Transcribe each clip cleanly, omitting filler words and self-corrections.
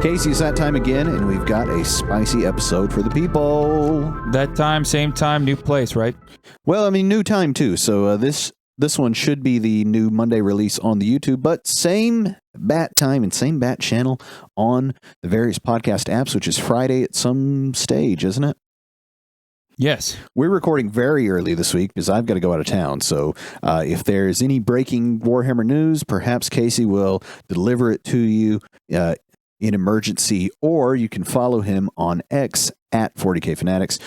Casey, it's that time again, and we've got a spicy episode for the people. That time, same time, new place, right? Well, I mean, new time too. So this one should be the new Monday release on the YouTube, but same bat time and same bat channel on the various podcast apps, which is Friday at some stage, isn't it? Yes. We're recording very early this week because I've got to go out of town. So if there's any breaking Warhammer news, perhaps Casey will deliver it to you in emergency, or you can follow him on X at 40k Fanatics.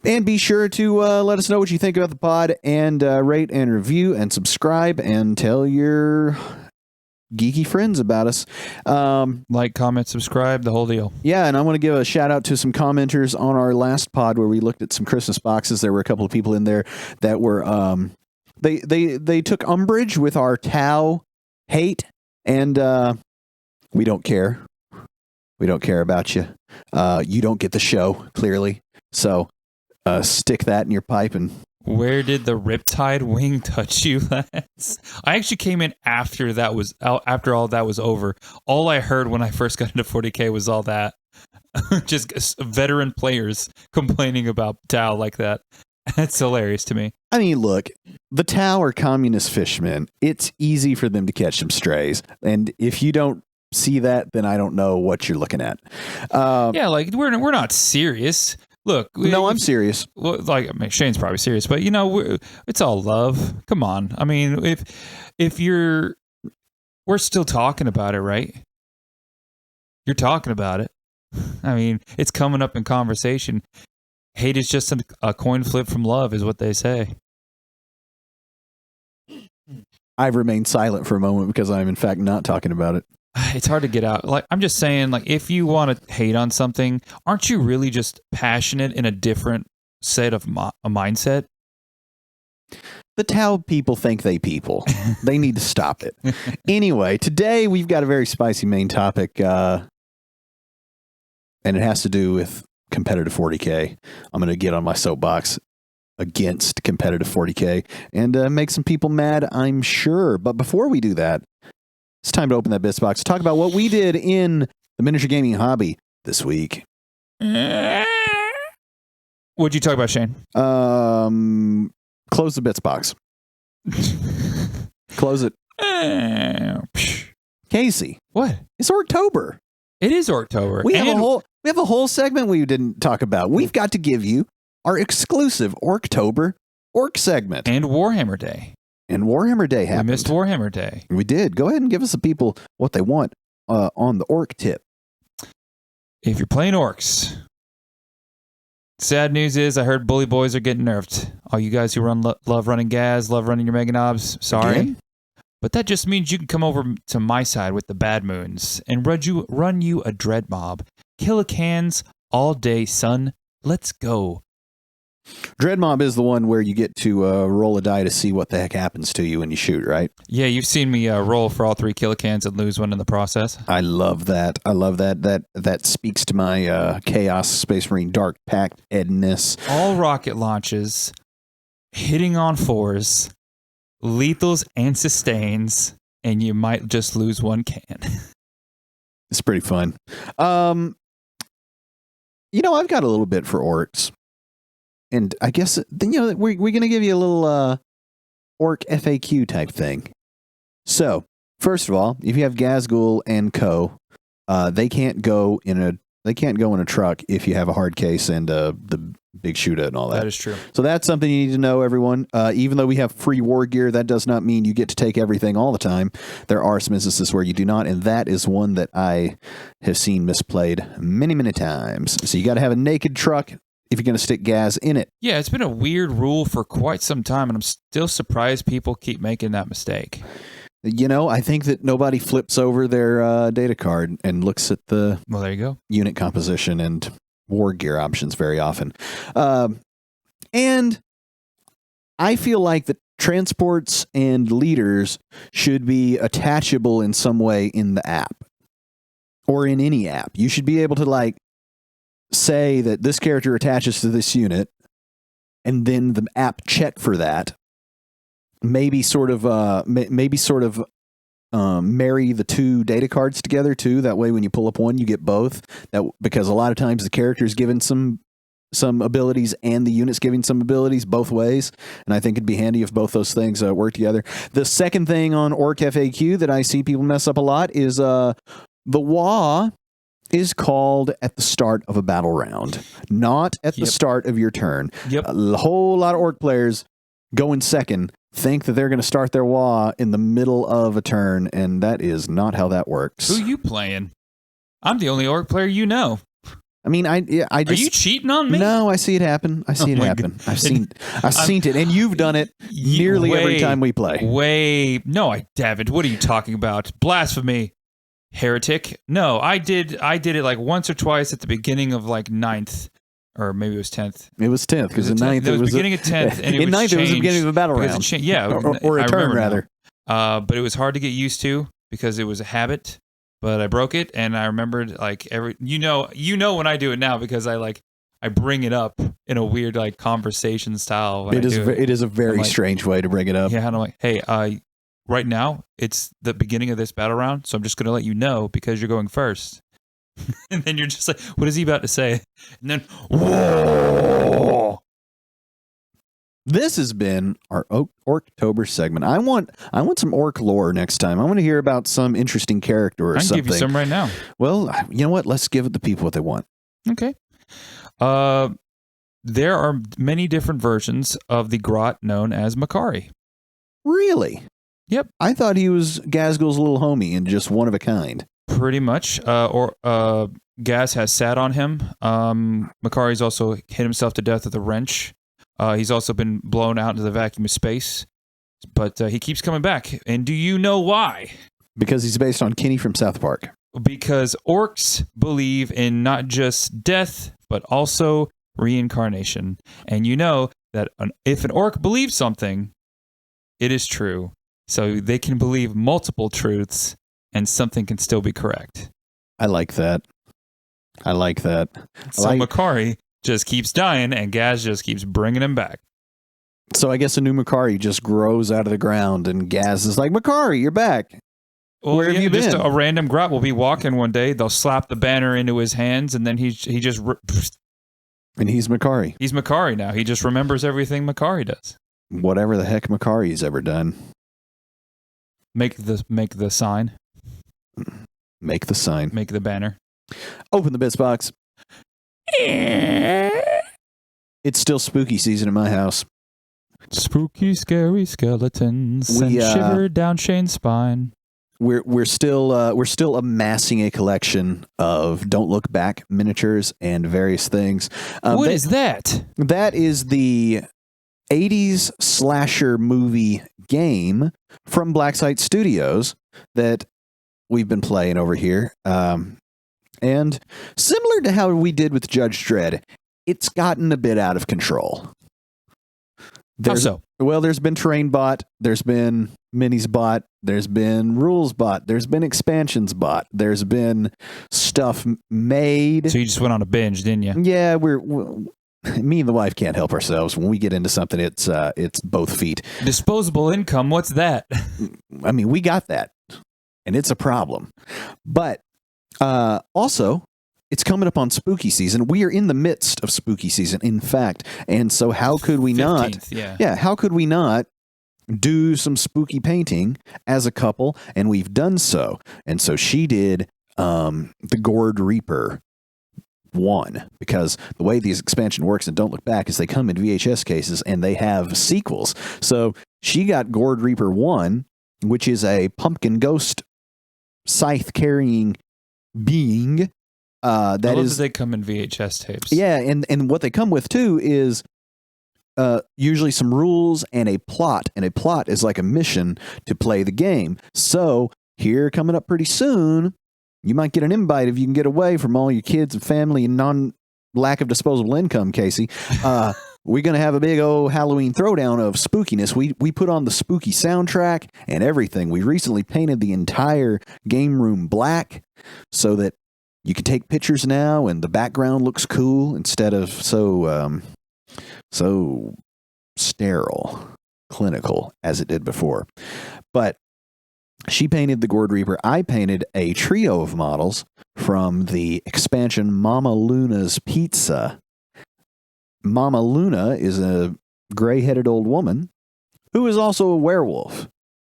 And be sure to let us know what you think about the pod, and rate and review and subscribe and tell your geeky friends about us. Like, comment, subscribe, the whole deal. Yeah, and I want to give a shout out to some commenters on our last pod where we looked at some Christmas boxes. There were a couple of people in there that were they took umbrage with our Tau hate, and we don't care. We don't care about you. You don't get the show, clearly. So stick that in your pipe. And where did the Riptide wing touch you, lads? I actually came in after all that was over. All I heard when I first got into 40k was all that. Just veteran players complaining about Tau like that. That's hilarious to me. I mean, look, the Tau are communist fishmen. It's easy for them to catch some strays. And if you don't see that, then I don't know what you're looking at. Yeah, like we're not serious. Look, no, I'm serious. Well, like, I mean, Shane's probably serious, but it's all love. Come on. I mean, we're still talking about it, right? You're talking about it. I mean, it's coming up in conversation. Hate is just a coin flip from love, is what they say. I've remained silent for a moment because I'm in fact not talking about it. It's hard to get out. Like, I'm just saying, like, if you want to hate on something, aren't you really just passionate in a different set of a mindset? The Tau people think they people. They need to stop it. Anyway, today we've got a very spicy main topic, and it has to do with competitive 40k. I'm going to get on my soapbox against competitive 40k and make some people mad, I'm sure. But before we do that, it's time to open that bits box. Talk about what we did in the miniature gaming hobby this week. What'd you talk about, Shane? Close the bits box. Close it. Casey, what? It's Orktober. It is Orktober. We have a whole segment we didn't talk about. We've got to give you our exclusive Orktober Orc segment. And Warhammer Day. And Warhammer Day happened. We missed Warhammer Day. We did. Go ahead and give us the people what they want on the orc tip. If you're playing orcs, sad news is I heard bully boys are getting nerfed. All you guys who love running Gaz, love running your Mega Knobs, sorry. Again? But that just means you can come over to my side with the Bad Moons and run you a Dread Mob. Killicans all day, son. Let's go. Dread Mob is the one where you get to roll a die to see what the heck happens to you when you shoot, right? Yeah, you've seen me roll for all 3 Killicans and lose one in the process. I love that. I love that. That speaks to my Chaos Space Marine Dark Pact-edness. All rocket launches, hitting on 4s, lethals and sustains, and you might just lose one can. It's pretty fun. I've got a little bit for orcs. And I guess, we're going to give you a little orc FAQ type thing. So, first of all, if you have Gazgul and Co., they can't go in a truck if you have a hard case and the big shooter and all that. That is true. So that's something you need to know, everyone. Even though we have free war gear, that does not mean you get to take everything all the time. There are some instances where you do not, and that is one that I have seen misplayed many, many times. So you got to have a naked truck if you're going to stick gas in it. Yeah, it's been a weird rule for quite some time, and I'm still surprised people keep making that mistake. I think that nobody flips over their data card and looks at the there you go. Unit composition and war gear options very often. And I feel like the transports and leaders should be attachable in some way in the app or in any app. You should be able to say that this character attaches to this unit, and then the app check for that. Maybe sort of marry the two data cards together too. That way, when you pull up one, you get both. Because a lot of times the character is given some abilities and the unit's giving some abilities both ways. And I think it'd be handy if both those things work together. The second thing on Orc FAQ that I see people mess up a lot is the WA is called at the start of a battle round, not at the start of your turn. Yep. A whole lot of Orc players go in second, think that they're going to start their WA in the middle of a turn, and that is not how that works. Who you playing? I'm the only Orc player you know. I mean, I just... Are you cheating on me? No, I see it happen. I've seen it, and you've done it nearly every time we play. No, I haven't. What are you talking about? Blasphemy. Heretic. No, I did it like once or twice at the beginning of like 9th, or maybe it was 10th. It was 10th, because in 9th it was beginning of 10th, and in 9th it was the beginning of a battle round. Or a turn, rather. But it was hard to get used to because it was a habit. But I broke it, and I remembered like you know when I do it now, because I bring it up in a weird like conversation style. It is a very strange way to bring it up. Yeah, and I'm like, hey, right now it's the beginning of this battle round, so I'm just going to let you know because you're going first. And then you're just like, what is he about to say? And then, whoa! This has been our Orktober segment. I want some Orc lore next time. I want to hear about some interesting character or something. I can give you some right now. Well, you know what? Let's give the people what they want. Okay. There are many different versions of the Grot known as Makari. Really? Yep. I thought he was Gazgul's little homie and just one of a kind. Pretty much. Gaz has sat on him. Makari's also hit himself to death with a wrench. He's also been blown out into the vacuum of space. But he keeps coming back. And do you know why? Because he's based on Kenny from South Park. Because orcs believe in not just death, but also reincarnation. And you know that if an orc believes something, it is true. So they can believe multiple truths, and something can still be correct. I like that. So Makari just keeps dying, and Gaz just keeps bringing him back. So I guess a new Makari just grows out of the ground, and Gaz is like, Makari, you're back. Well, where have you been? Just a random Grot will be walking one day. They'll slap the banner into his hands, and then he just... And he's Makari. He's Makari now. He just remembers everything Makari does. Whatever the heck Makari's ever done. Make the sign. Make the sign. Make the banner. Open the bits box. It's still spooky season in my house. Spooky, scary skeletons send shiver down Shane's spine. We're still amassing a collection of Don't Look Back miniatures and various things. What is that? That is the 80s slasher movie game from Blacksite Studios that we've been playing over here. And similar to how we did with Judge Dredd, it's gotten a bit out of control. How so? Well, there's been terrain bot, there's been minis bot, there's been rules bot, there's been expansions bot, there's been stuff made. So you just went on a binge, didn't you? Yeah, me and the wife can't help ourselves. When we get into something, it's both feet. Disposable income, what's that? I mean, we got that, and it's a problem. But also, it's coming up on spooky season. We are in the midst of spooky season, in fact. And so how could we 15th, not? Yeah, how could we not do some spooky painting as a couple? And we've done so. And so she did the Gourd Reaper 1, because the way these expansion works and Don't Look Back is they come in VHS cases and they have sequels. So she got Gourd Reaper 1, which is a pumpkin ghost scythe carrying being. That they come in VHS tapes. Yeah, and what they come with too is usually some rules and a plot. And a plot is like a mission to play the game. So here, coming up pretty soon, you might get an invite if you can get away from all your kids and family and lack of disposable income, Casey. We're going to have a big old Halloween throwdown of spookiness. We put on the spooky soundtrack and everything. We recently painted the entire game room black so that you can take pictures now and the background looks cool instead of so sterile, clinical as it did before. But She painted the Gourd Reaper. I painted a trio of models from the expansion Mama Luna's Pizza. Mama Luna is a gray-headed old woman who is also a werewolf.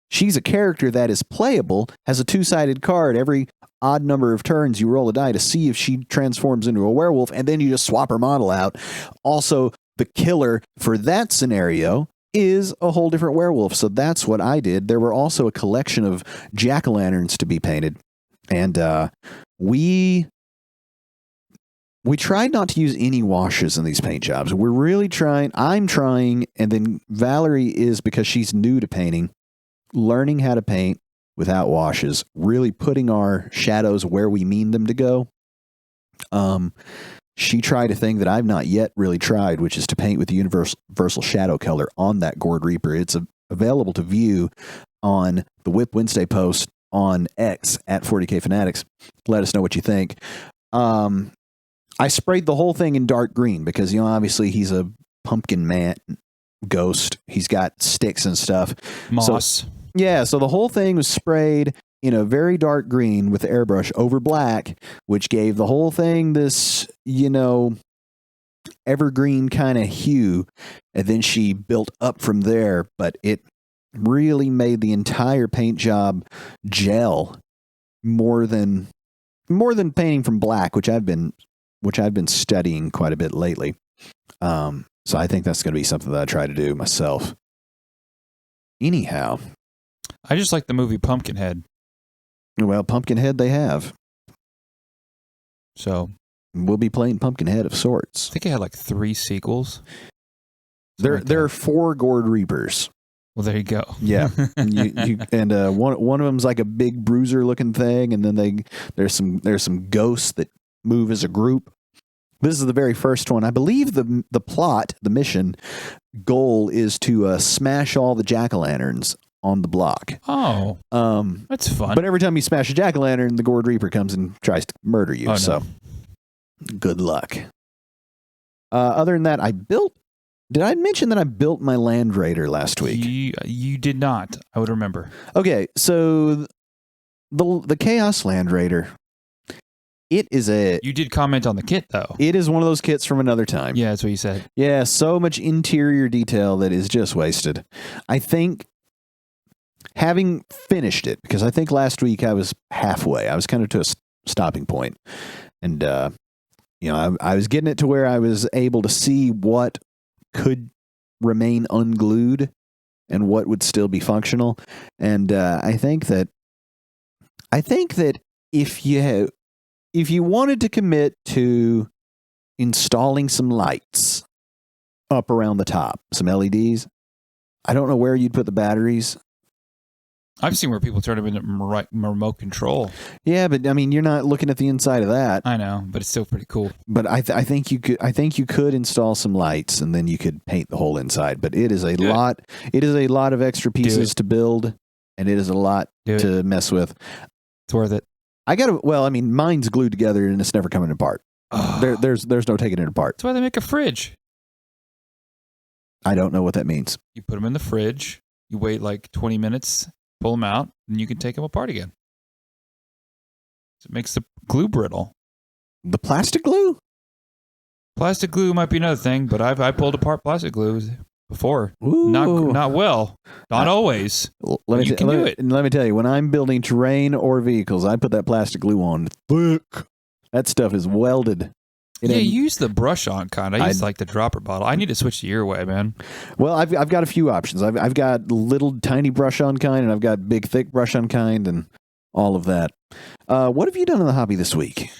She's a character that is playable, has a two-sided card. Every odd number of turns, you roll a die to see if she transforms into a werewolf, and then you just swap her model out. Also, the killer for that scenario is a whole different werewolf. So that's what I did. There were also a collection of jack-o'-lanterns to be painted. And we tried not to use any washes in these paint jobs. We're really trying. I'm trying, and then Valerie is, because she's new to painting, learning how to paint without washes, really putting our shadows where we mean them to go. She tried a thing that I've not yet really tried, which is to paint with the universal shadow color on that Gourd Reaper. It's available to view on the Whip Wednesday post on X at 40k Fanatics. Let us know what you think. I sprayed the whole thing in dark green because, obviously he's a pumpkin man ghost. He's got sticks and stuff. Moss. So the whole thing was sprayed in a very dark green with the airbrush over black, which gave the whole thing this, evergreen kind of hue. And then she built up from there, but it really made the entire paint job gel more than painting from black, which I've been studying quite a bit lately. So I think that's going to be something that I try to do myself. Anyhow, I just like the movie Pumpkinhead. Well, Pumpkinhead they have. So we'll be playing Pumpkinhead of sorts. I think it had like 3 sequels. There are 4 Gourd Reapers. Well, there you go. Yeah, and one of them's like a big bruiser looking thing, and then there's some ghosts that move as a group. This is the very first one. I believe the plot, the mission goal is to smash all the jack-o'-lanterns on the block. Oh, that's fun. But every time you smash a jack-o'-lantern, the Gourd Reaper comes and tries to murder you. Oh, no. So good luck. Other than that, did I mention that I built my Land Raider last week? You did not. I would remember. Okay, so the Chaos Land Raider, it is You did comment on the kit, though. It is one of those kits from another time. Yeah, that's what you said. Yeah, so much interior detail that is just wasted. I think, having finished it, because I think last week I was halfway. I was kind of to a stopping point. And, I was getting it to where I was able to see what could remain unglued and what would still be functional. And I think that if you wanted to commit to installing some lights up around the top, some LEDs, I don't know where you'd put the batteries. I've seen where people turn them into remote control. Yeah, but I mean, you're not looking at the inside of that. I know, but it's still pretty cool. But I think you could install some lights, and then you could paint the whole inside. But it is a lot. It is a lot of extra pieces to build, and it is a lot to mess with. It's worth it. Mine's glued together, and it's never coming apart. There's no taking it apart. That's why they make a fridge. I don't know what that means. You put them in the fridge. You wait like 20 minutes. Pull them out, and you can take them apart again. So it makes the glue brittle. The plastic glue? Plastic glue might be another thing, but I pulled apart plastic glue before. Ooh. Not well. Not always. Let me do it. Let me tell you, when I'm building terrain or vehicles, I put that plastic glue on thick. That stuff is welded. Use the brush-on kind. I use like the dropper bottle. I need to switch to your way, man. Well, I've got a few options. I've got little tiny brush-on kind, and I've got big thick brush-on kind, and all of that. What have you done in the hobby this week?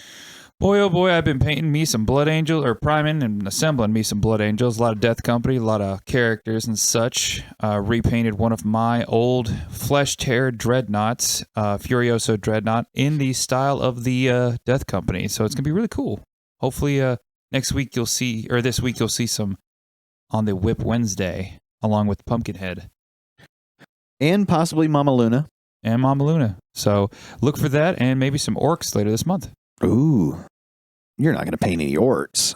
Boy, oh boy, I've been painting me some Blood Angels, or priming and assembling me some Blood Angels. A lot of Death Company, a lot of characters and such. Repainted one of my old Flesh Tear Dreadnoughts, Furioso Dreadnought, in the style of the Death Company. So it's going to be really cool. Hopefully this week you'll see some on the Whip Wednesday along with Pumpkinhead. And possibly Mama Luna. So look for that and maybe some orcs later this month. Ooh. You're not going to paint any orcs.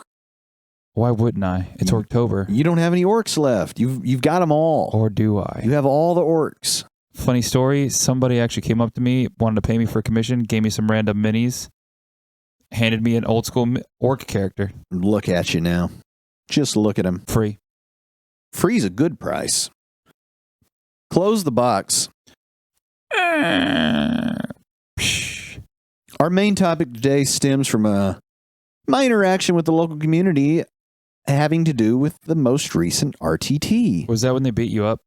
Why wouldn't I? It's Orktober. You don't have any orcs left. You've got them all. Or do I? You have all the orcs. Funny story. Somebody actually came up to me, wanted to pay me for a commission, gave me some random minis, handed me an old school orc character. Look at you now. Just look at him. Free. Free's a good price. Close the box. Our main topic today stems from my interaction with the local community having to do with the most recent RTT. Was that when they beat you up?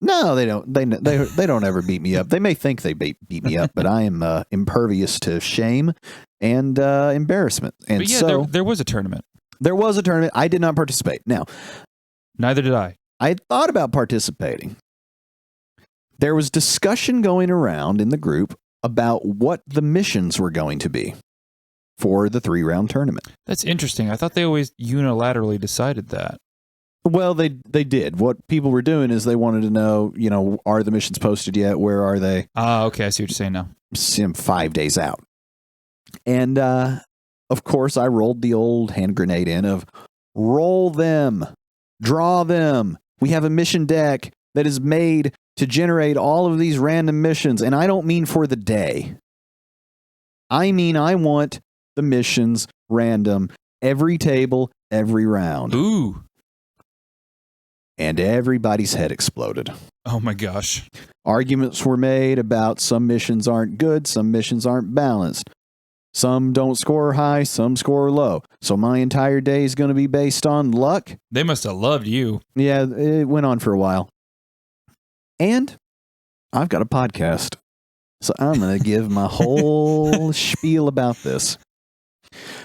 No, they don't. They don't ever beat me up. They may think they beat me up, but I am impervious to shame and embarrassment. And but yeah, so there was a tournament. There was a tournament. I did not participate. Now, neither did I. I had thought about participating. There was discussion going around in the group about what the missions were going to be for the 3-round tournament. That's interesting. I thought they always unilaterally decided that. Well, they did. What people were doing is they wanted to know, are the missions posted yet? Where are they? Okay. I see what you're saying now. 5 days out. And, of course, I rolled the old hand grenade in of roll them, draw them. We have a mission deck that is made to generate all of these random missions. And I don't mean for the day. I mean, I want the missions random every table, every round. Ooh. And everybody's head exploded. Oh my gosh. Arguments were made about some missions aren't good, some missions aren't balanced. Some don't score high, some score low. So my entire day is going to be based on luck. They must have loved you. Yeah, it went on for a while. And I've got a podcast. So I'm going to give my whole spiel about this.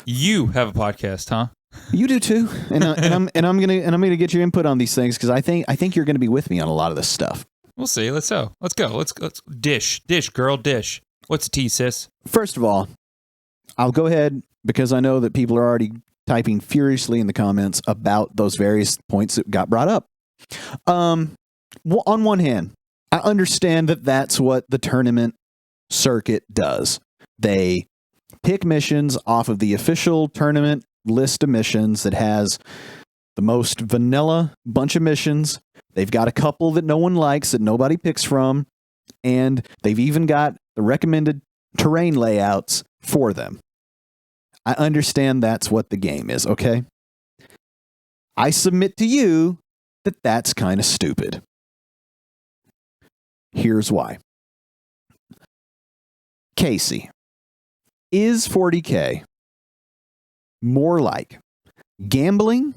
You have a podcast, huh? You do too, and I'm gonna get your input on these things because I think you're gonna be with me on a lot of this stuff. We'll see. Let's go. Let's dish, girl, dish. What's the tea, sis? First of all, I'll go ahead because I know that people are already typing furiously in the comments about those various points that got brought up. On one hand, I understand that that's what the tournament circuit does. They pick missions off of the official tournament list of missions that has the most vanilla bunch of missions. They've got a couple that no one likes that nobody picks from, and they've even got the recommended terrain layouts for them. I understand that's what the game is, okay? I submit to you that that's kind of stupid. Here's why. Casey, is 40k more like gambling,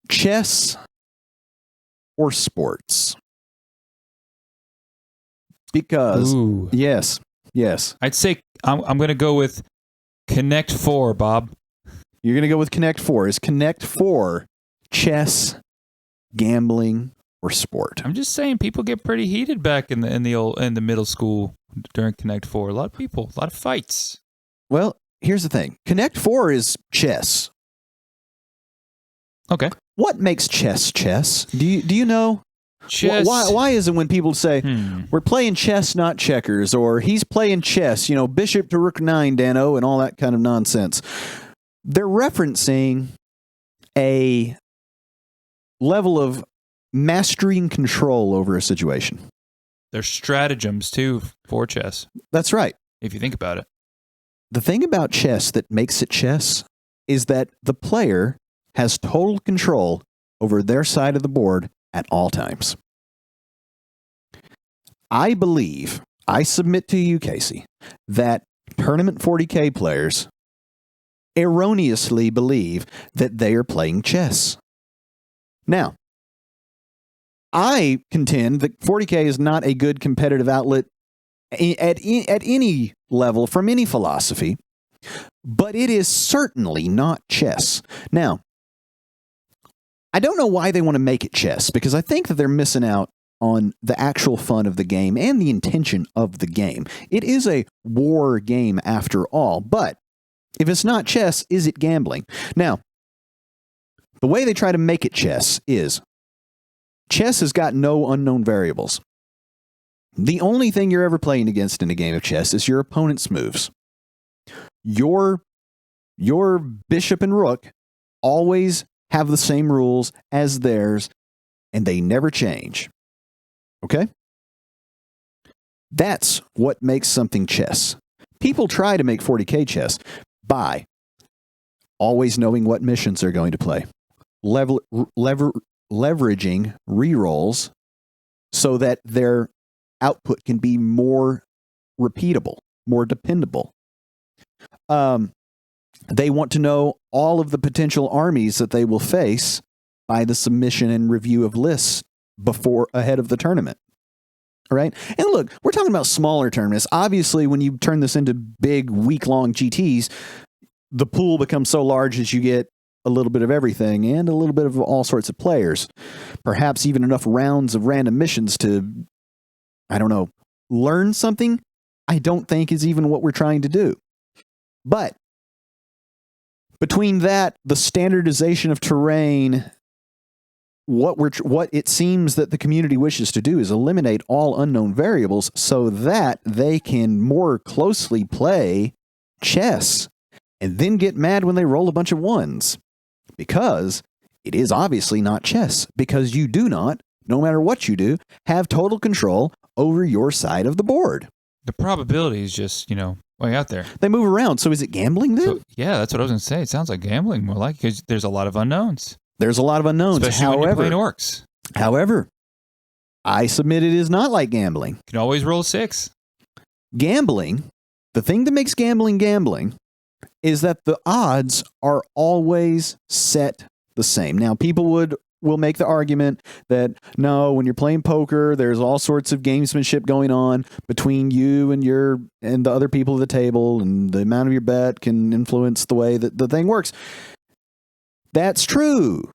chess, or sports? Because, ooh. yes. I'd say I'm going to go with Connect 4, Bob. You're going to go with Connect 4. Is Connect 4 chess, gambling, or sport? I'm just saying people get pretty heated back in the middle school during Connect 4. A lot of fights. Well, here's the thing. Connect 4 is chess. Okay. What makes chess? Do you know? Chess. Why is it when people say we're playing chess, not checkers, or he's playing chess, bishop to rook 9, Dano, and all that kind of nonsense? They're referencing a level of mastering control over a situation. There's stratagems too for chess. That's right. If you think about it. The thing about chess that makes it chess is that the player has total control over their side of the board at all times. I submit to you, Casey, that Tournament 40k players erroneously believe that they are playing chess. Now, I contend that 40k is not a good competitive outlet at any level from any philosophy, but it is certainly not chess. Now, I don't know why they want to make it chess, because I think that they're missing out on the actual fun of the game and the intention of the game. It is a war game after all, but if it's not chess, is it gambling? Now, the way they try to make it chess is chess has got no unknown variables. The only thing you're ever playing against in a game of chess is your opponent's moves. Your bishop and rook always have the same rules as theirs, and they never change. Okay? That's what makes something chess. People try to make 40k chess by always knowing what missions they're going to play, leveraging rerolls so that their output can be more repeatable, more dependable. They want to know all of the potential armies that they will face by the submission and review of lists ahead of the tournament. All right. And look, we're talking about smaller tournaments. Obviously, when you turn this into big week-long GTs, the pool becomes so large as you get a little bit of everything and a little bit of all sorts of players. Perhaps even enough rounds of random missions to, I don't know, learn something. I don't think is even what we're trying to do. But between that, the standardization of terrain, what it seems that the community wishes to do is eliminate all unknown variables so that they can more closely play chess and then get mad when they roll a bunch of ones. Because it is obviously not chess, because you do not, no matter what you do, have total control over your side of the board. The probability is just, way out there. They move around. So is it gambling then? So, yeah, that's what I was going to say. It sounds like gambling more like, because there's a lot of unknowns. There's a lot of unknowns. Especially when you're playing orcs. However, I submit it is not like gambling. You can always roll 6. Gambling, the thing that makes gambling is that the odds are always set the same. Now, people will make the argument that, no, when you're playing poker, there's all sorts of gamesmanship going on between you and the other people at the table, and the amount of your bet can influence the way that the thing works. That's true.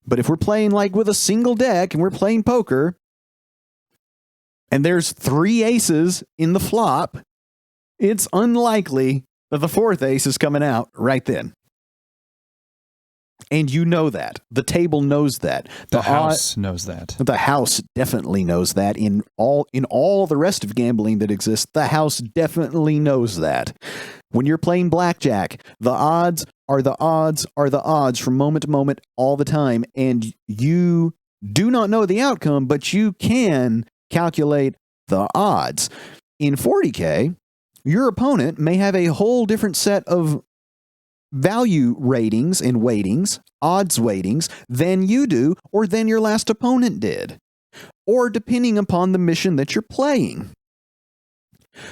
But if we're playing like with a single deck and we're playing poker and there's 3 aces in the flop, it's unlikely that the 4th ace is coming out right then. And you know that. The table knows that. The house knows that. The house definitely knows that. In all the rest of gambling that exists, the house definitely knows that. When you're playing blackjack, the odds are the odds from moment to moment all the time. And you do not know the outcome, but you can calculate the odds. In 40K, your opponent may have a whole different set of value ratings and weightings, odds weightings, than you do or than your last opponent did, or depending upon the mission that you're playing.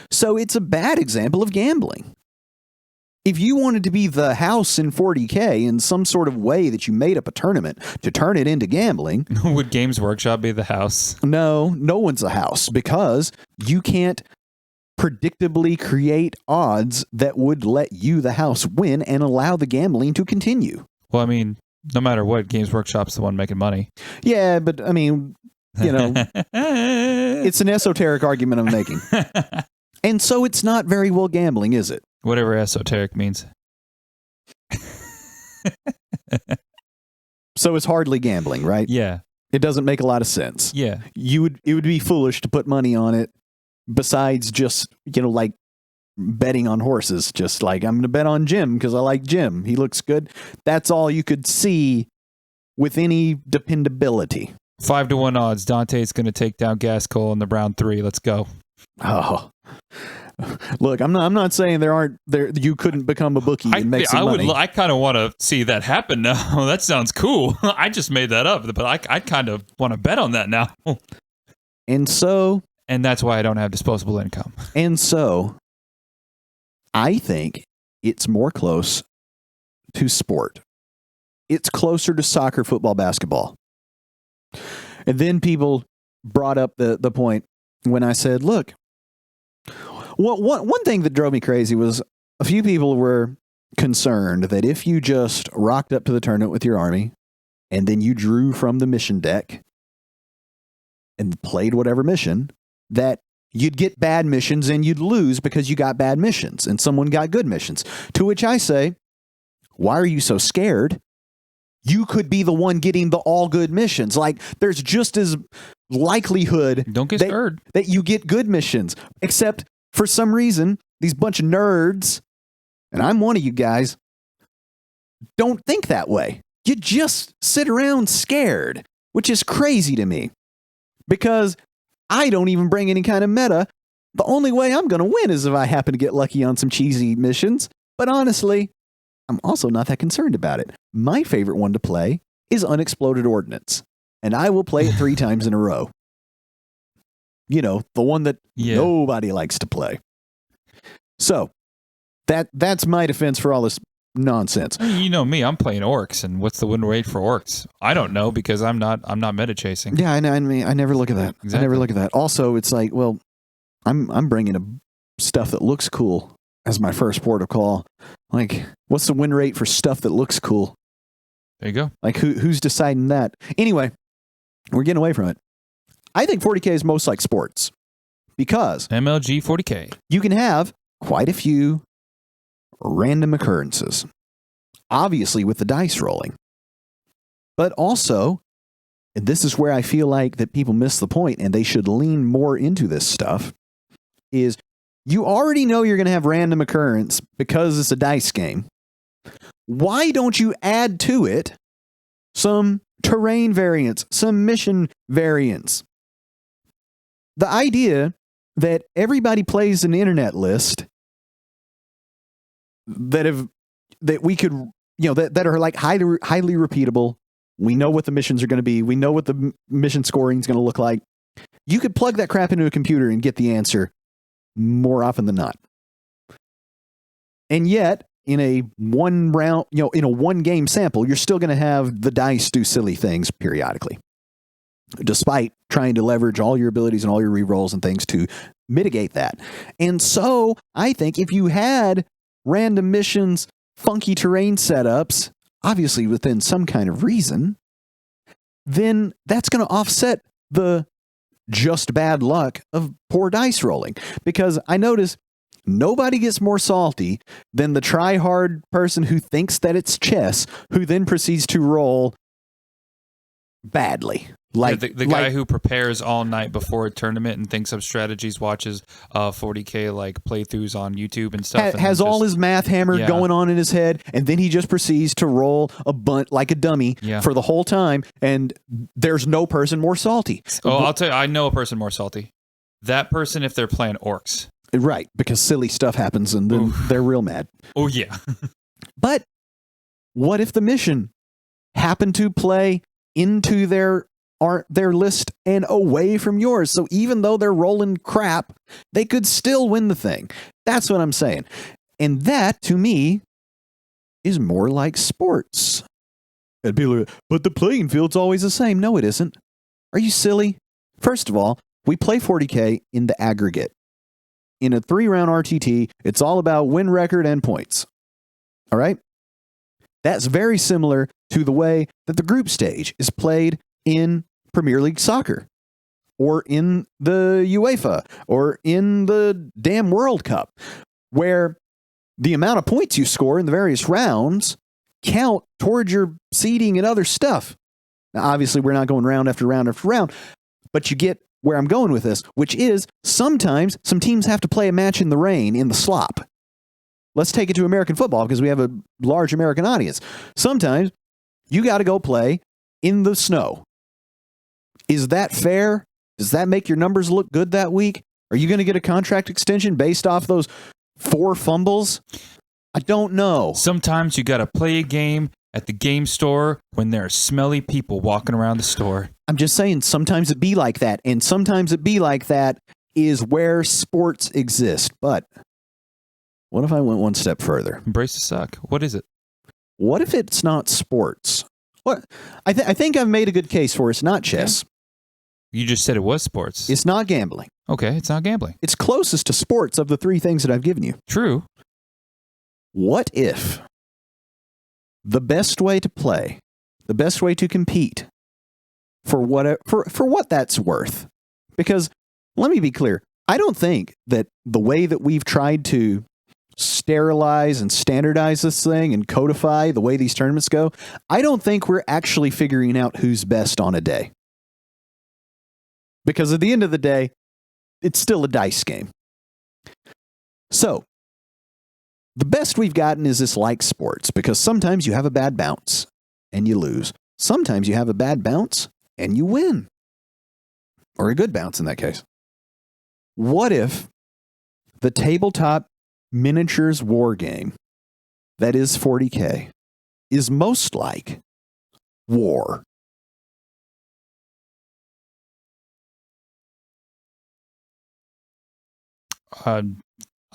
So it's a bad example of gambling. If you wanted to be the house in 40K in some sort of way that you made up a tournament to turn it into gambling... Would Games Workshop be the house? No one's a house, because you can't predictably create odds that would let you, the house, win and allow the gambling to continue. Well, I mean, no matter what, Games Workshop's the one making money. Yeah, but I mean, it's an esoteric argument I'm making. And so it's not very well gambling, is it? Whatever esoteric means. So it's hardly gambling, right? Yeah. It doesn't make a lot of sense. Yeah. It would be foolish to put money on it besides just, like betting on horses. Just like, I'm going to bet on Jim because I like Jim. He looks good. That's all you could see with any dependability. 5-1 odds. Dante's going to take down Gascol in the round 3. Let's go. Oh, look, I'm not saying you couldn't become a bookie and make some money. I kind of want to see that happen now. That sounds cool. I just made that up, but I kind of want to bet on that now. And that's why I don't have disposable income. And so I think it's more close to sport. It's closer to soccer, football, basketball. And then people brought up the point when I said, look, one thing that drove me crazy was a few people were concerned that if you just rocked up to the tournament with your army and then you drew from the mission deck and played whatever mission, that you'd get bad missions and you'd lose because you got bad missions and someone got good missions. To which I say, why are you so scared? You could be the one getting the all good missions. Like, there's just as likelihood don't get scared that you get good missions, except for some reason, these bunch of nerds, and I'm one of you guys, don't think that way. You just sit around scared, which is crazy to me. because I don't even bring any kind of meta. The only way I'm going to win is if I happen to get lucky on some cheesy missions. But honestly, I'm also not that concerned about it. My favorite one to play is Unexploded Ordnance, and I will play it 3 times in a row. You know, the one that nobody likes to play. So that's my defense for all this nonsense. You know me, I'm playing orcs, and what's the win rate for orcs? I don't know because I'm not meta chasing. Yeah, I mean, I never look at that. Exactly. I never look at that. Also, it's like, well, I'm bringing stuff that looks cool as my first port of call. Like, what's the win rate for stuff that looks cool? There you go. Like, who's deciding that? Anyway, we're getting away from it. I think 40K is most like sports because MLG 40K. You can have quite a few random occurrences, obviously with the dice rolling. But also, and this is where I feel like that people miss the point and they should lean more into this stuff, is you already know you're going to have random occurrence because it's a dice game. Why don't you add to it some terrain variants, some mission variants? The idea that everybody plays an internet list that we could, that are like highly repeatable. We know what the missions are going to be. We know what the mission scoring is going to look like. You could plug that crap into a computer and get the answer more often than not. And yet, in a one round, in a one game sample, you're still going to have the dice do silly things periodically, despite trying to leverage all your abilities and all your rerolls and things to mitigate that. And so I think if you had random missions, funky terrain setups, obviously within some kind of reason, then that's going to offset the just bad luck of poor dice rolling. Because I notice nobody gets more salty than the try-hard person who thinks that it's chess, who then proceeds to roll badly. Like the guy who prepares all night before a tournament and thinks of strategies, watches 40K like playthroughs on YouTube and stuff. Has all his math hammered going on in his head, and then he just proceeds to roll a bunt like a dummy for the whole time, and there's no person more salty. Oh, I'll tell you, I know a person more salty. That person if they're playing orcs. Right, because silly stuff happens, and then they're real mad. Oh, yeah. But what if the mission happened to play into their list and away from yours? So even though they're rolling crap, they could still win the thing. That's what I'm saying. And that, to me, is more like sports. And people are, but the playing field's always the same. No, it isn't. Are you silly? First of all, we play 40K in the aggregate. In a 3-round RTT, it's all about win record and points. All right? That's very similar to the way that the group stage is played in Premier League soccer, or in the UEFA, or in the damn World Cup, where the amount of points you score in the various rounds count towards your seeding and other stuff. Now, obviously, we're not going round after round after round, but you get where I'm going with this, which is sometimes some teams have to play a match in the rain, in the slop. Let's take it to American football because we have a large American audience. Sometimes you got to go play in the snow. Is that fair? Does that make your numbers look good that week? Are you going to get a contract extension based off those 4 fumbles? I don't know. Sometimes you got to play a game at the game store when there are smelly people walking around the store. I'm just saying sometimes it be like that. And sometimes it be like that is where sports exist. But what if I went one step further? Embrace the suck. What is it? What if it's not sports? What I think I've made a good case for it's not chess. You just said it was sports. It's not gambling. Okay, it's not gambling. It's closest to sports of the 3 things that I've given you. True. What if the best way to play, the best way to compete for what that's worth? Because let me be clear, I don't think that the way that we've tried to sterilize and standardize this thing and codify the way these tournaments go, I don't think we're actually figuring out who's best on a day. Because at the end of the day, it's still a dice game. So, the best we've gotten is this like sports, because sometimes you have a bad bounce and you lose. Sometimes you have a bad bounce and you win. or a good bounce in that case. What if the tabletop miniatures war game that is 40K is most like war? I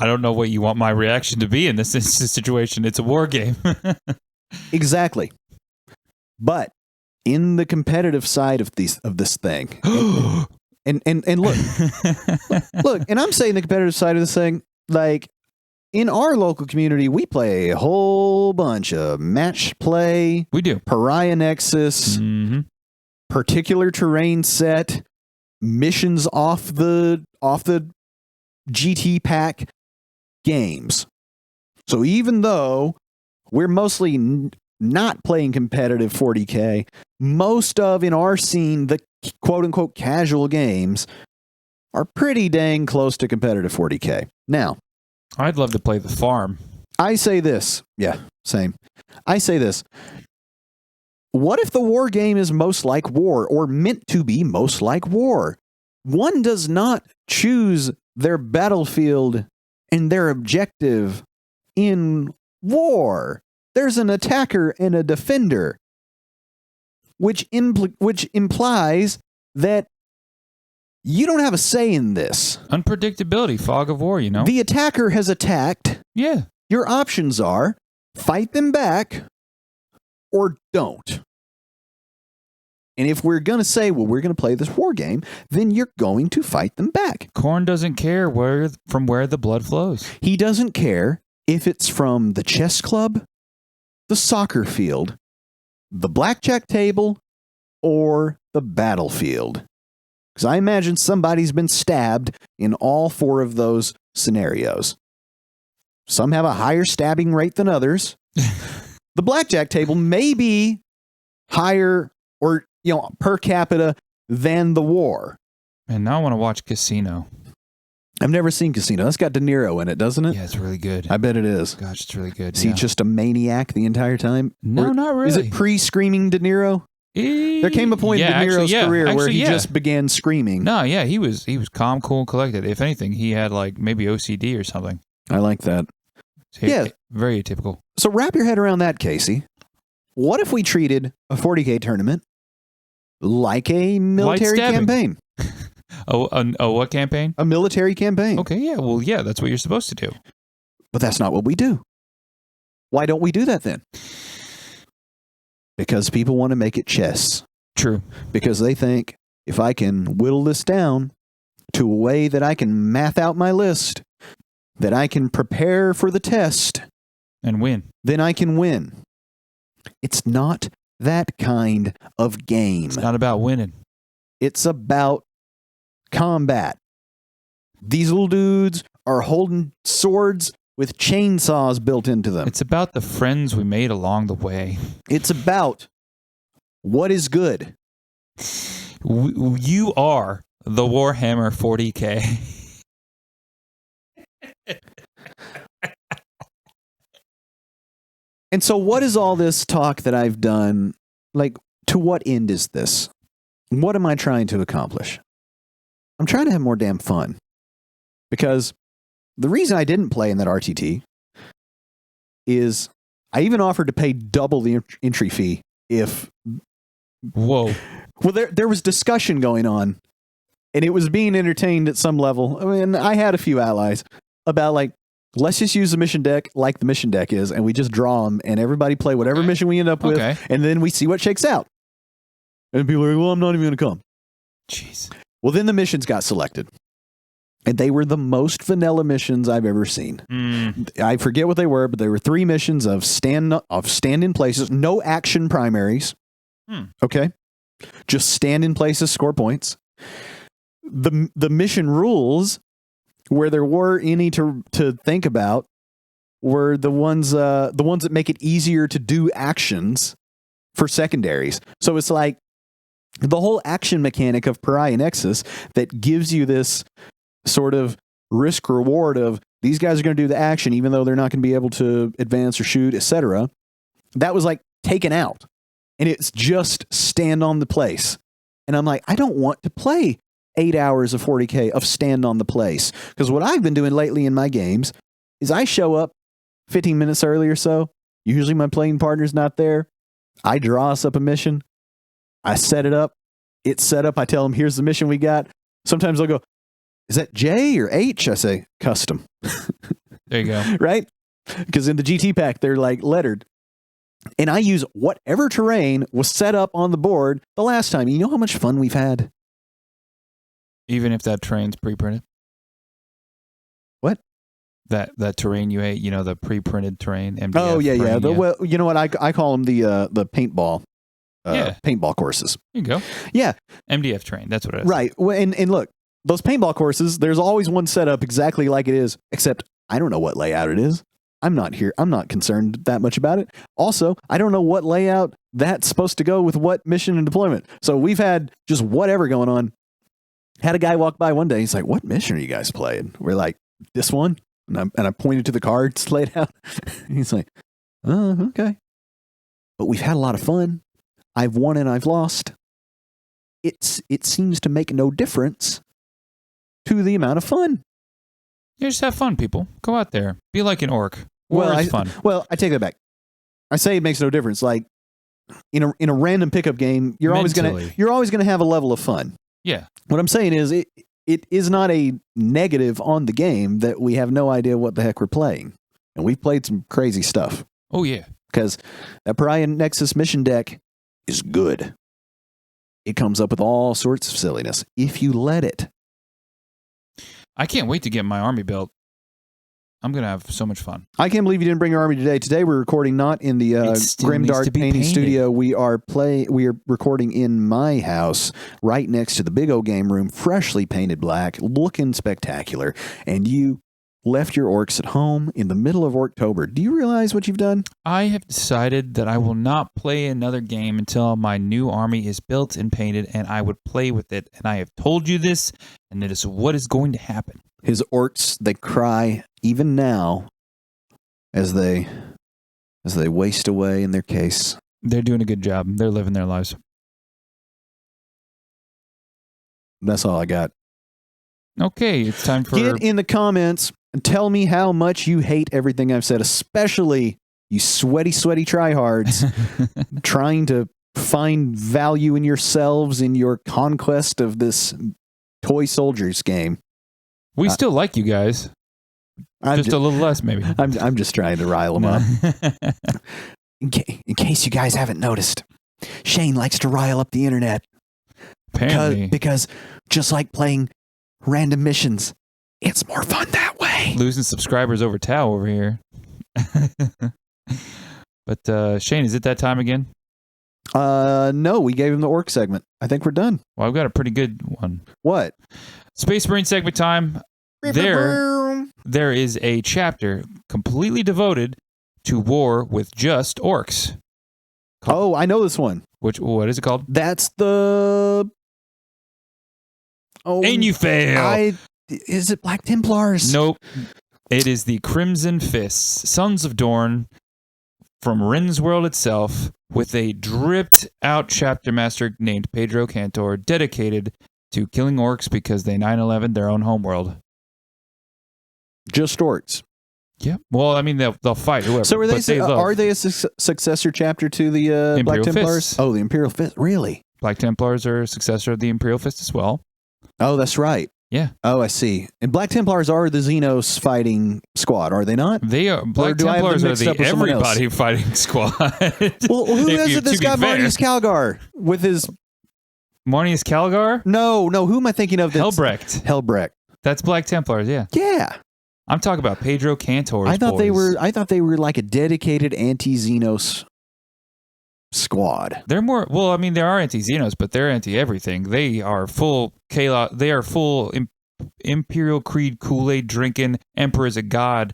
don't know what you want my reaction to be in this situation. It's a war game. Exactly. But in the competitive side of this thing, and look, and I'm saying the competitive side of this thing, like in our local community, we play a whole bunch of match play. We do. Pariah Nexus, particular terrain set, missions off the GT pack games. So even though we're mostly not playing competitive 40K, most of in our scene, the quote unquote casual games are pretty dang close to competitive 40K. Now, I'd love to play the farm. I say this. Yeah, same. I say this. What if the war game is most like war, or meant to be most like war? One does not choose their battlefield and their objective in war. There's an attacker and a defender, which implies that you don't have a say in this. Unpredictability, fog of war, you know? The attacker has attacked. Yeah. Your options are fight them back or don't. And if we're going to say, well, we're going to play this war game, then you're going to fight them back. Korn doesn't care from where the blood flows. He doesn't care if it's from the chess club, the soccer field, the blackjack table, or the battlefield. Because I imagine somebody's been stabbed in all four of those scenarios. Some have a higher stabbing rate than others. The blackjack table may be higher or, per capita than the war. And now I want to watch Casino. I've never seen Casino. That's got De Niro in it, doesn't it? Yeah, it's really good. I bet it is. Gosh, it's really good. Is he just a maniac the entire time? No, not really. Is it pre-screaming De Niro? There came a point in De Niro's career where he just began screaming. No, yeah, he was calm, cool, and collected. If anything, he had maybe OCD or something. I like that. Yeah. Very atypical. So wrap your head around that, Casey. What if we treated a 40K tournament like a military campaign? What campaign? A military campaign. Okay, yeah. Well, yeah, that's what you're supposed to do. But that's not what we do. Why don't we do that then? Because people want to make it chess. True. Because they think, if I can whittle this down to a way that I can math out my list, that I can prepare for the test, and win, then I can win. It's not that kind of game. It's not about winning. It's about combat. These little dudes are holding swords with chainsaws built into them. It's about the friends we made along the way. It's about what is good. You are the Warhammer 40K. And so what is all this talk that I've done, to what end is this? What am I trying to accomplish? I'm trying to have more damn fun. Because the reason I didn't play in that RTT is I even offered to pay double the entry fee if... Whoa. Well, there was discussion going on, and it was being entertained at some level. I mean, I had a few allies about, let's just use the mission deck like the mission deck is, and we just draw them, and everybody play whatever mission we end up with, and then we see what shakes out. And people are like, well, I'm not even going to come. Jeez. Well, then the missions got selected. And they were the most vanilla missions I've ever seen. I forget what they were, but they were 3 missions of stand-in places, no action primaries. Okay? Just stand in places, score points. The mission rules, where there were any to think about, were the ones that make it easier to do actions for secondaries. So it's like the whole action mechanic of Pariah Nexus that gives you this sort of risk reward of these guys are going to do the action even though they're not going to be able to advance or shoot, etc. That was taken out, and it's just stand on the place. And I'm like, I don't want to play 8 hours of 40k of stand on the place. Because what I've been doing lately in my games is I show up 15 minutes early or so. Usually my playing partner's not there. I draw us up a mission. I set it up. It's set up. I tell them, here's the mission we got. Sometimes they'll go, is that J or H? I say, custom. There you go. Right? Because in the GT pack, they're like lettered. And I use whatever terrain was set up on the board the last time. You know how much fun we've had? Even if that terrain's pre-printed? What? That terrain you ate, the pre-printed terrain. MDF Oh, yeah. terrain, Well, you know what? I call them the paintball. Paintball courses. There you go. Yeah. MDF terrain. That's what it is. Right. Well, and look, those paintball courses, there's always one set up exactly like it is, except I don't know what layout it is. I'm not concerned that much about it. Also, I don't know what layout that's supposed to go with what mission and deployment. So we've had just whatever going on. Had a guy walk by one day. He's like, what mission are you guys playing? We're like, this one. And I pointed to the cards laid out. He's like, oh, okay. But we've had a lot of fun. I've won and I've lost. It seems to make no difference to the amount of fun. Yeah, just have fun, people. Go out there. Be like an orc. War is fun. Well, I take that back. I say it makes no difference. Like in a random pickup game, you're always gonna have a level of fun. Yeah. What I'm saying is it is not a negative on the game that we have no idea what the heck we're playing. And we've played some crazy stuff. Oh yeah. Because that Pariah Nexus mission deck is good. It comes up with all sorts of silliness if you let it. I can't wait to get my army built. I'm going to have so much fun. I can't believe you didn't bring your army today. Today we're recording not in the Grimdark Painting Studio. We are recording in my house right next to the big old game room, freshly painted black, looking spectacular. And you left your orcs at home in the middle of Orktober. Do you realize what you've done? I have decided that I will not play another game until my new army is built and painted, and I would play with it. And I have told you this, and it is what is going to happen. His orcs, they cry even now as they waste away in their case. They're doing a good job. They're living their lives. That's all I got. Okay, it's time for... Get in the comments and tell me how much you hate everything I've said, especially you sweaty tryhards trying to find value in yourselves in your conquest of this toy soldiers game. We still like you guys. Just a little less, maybe. I'm just trying to rile them up. In case you guys haven't noticed, Shane likes to rile up the internet. Apparently. Because just like playing random missions, it's more fun that way. Losing subscribers over Tau over here. But Shane, is it that time again? No, we gave him the orc segment. I think we're done. Well, I've got a pretty good one. What? Space Marine segment time. There is a chapter completely devoted to war with just orcs. Oh, I know this one. What is it called? That's the... Oh, and you fail. Is it Black Templars? Nope. It is the Crimson Fists, Sons of Dorn, from Rin's world itself, with a dripped out chapter master named Pedro Cantor, dedicated to killing orcs because they 9/11 their own homeworld. Just orcs. Yeah. Well, I mean, they'll fight whoever. So are they a successor chapter to the Black Templars? Fists. Oh, the Imperial Fist. Really? Black Templars are a successor of the Imperial Fist as well. Oh, that's right. Yeah. Oh, I see. And Black Templars are the Xenos fighting squad, are they not? They are. Black Templars are the everybody fighting squad. Well, who is it? This guy Marnius Calgar with his Marnius Calgar? No. Who am I thinking of? Helbrecht. That's Black Templars. Yeah. Yeah. I'm talking about Pedro Cantor's I thought boys. they were like a dedicated anti-Xenos squad. They're more. Well, I mean, they are anti-Xenos, but they're anti-everything. They are full chaos. They are full Imperial Creed Kool-Aid drinking Emperor's a god,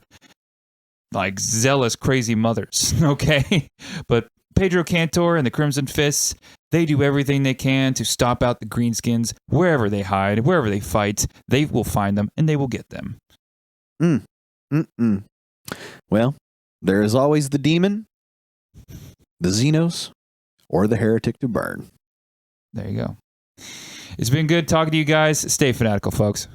like zealous crazy mothers. Okay, but Pedro Cantor and the Crimson Fists, they do everything they can to stop out the Greenskins wherever they hide, wherever they fight. They will find them and they will get them. Well, there is always the demon, the Xenos, or the heretic to burn. There you go. It's been good talking to you guys. Stay fanatical, folks.